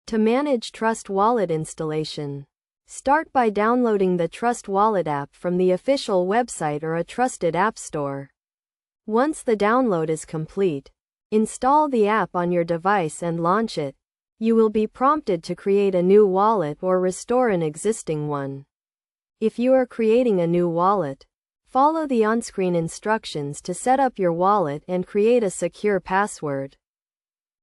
To manage Trust Wallet installation, start by downloading the Trust Wallet app from the official website or a trusted app store. Once the download is complete, install the app on your device and launch it. You will be prompted to create a new wallet or restore an existing one. If you are creating a new wallet, follow the on-screen instructions to set up your wallet and create a secure password.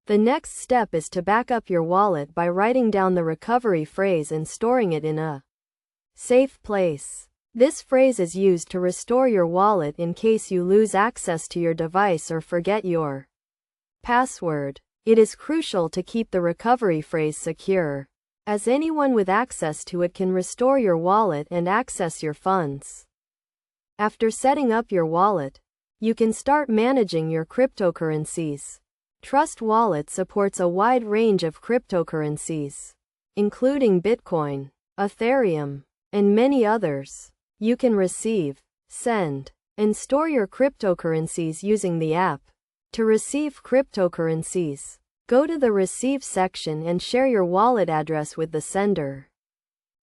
The next step is to back up your wallet by writing down the recovery phrase and storing it in a safe place. This phrase is used to restore your wallet in case you lose access to your device or forget your password. It is crucial to keep the recovery phrase secure, as anyone with access to it can restore your wallet and access your funds. After setting up your wallet, you can start managing your cryptocurrencies. Trust Wallet supports a wide range of cryptocurrencies, including Bitcoin, Ethereum, and many others. You can receive, send, and store your cryptocurrencies using the app. To receive cryptocurrencies, go to the Receive section and share your wallet address with the sender.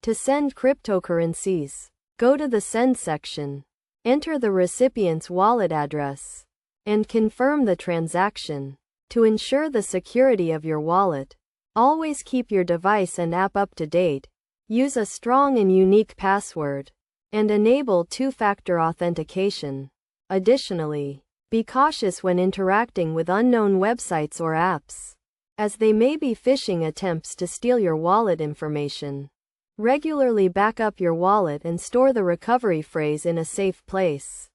To send cryptocurrencies, go to the Send section, enter the recipient's wallet address, and confirm the transaction. To ensure the security of your wallet, always keep your device and app up to date. Use a strong and unique password, and enable two-factor authentication. Additionally, be cautious when interacting with unknown websites or apps, as they may be phishing attempts to steal your wallet information. Regularly back up your wallet and store the recovery phrase in a safe place.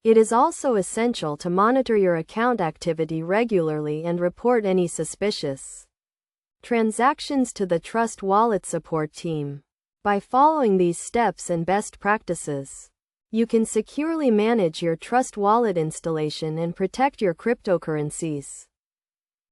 It is also essential to monitor your account activity regularly and report any suspicious transactions to the Trust Wallet support team. By following these steps and best practices, you can securely manage your Trust Wallet installation and protect your cryptocurrencies.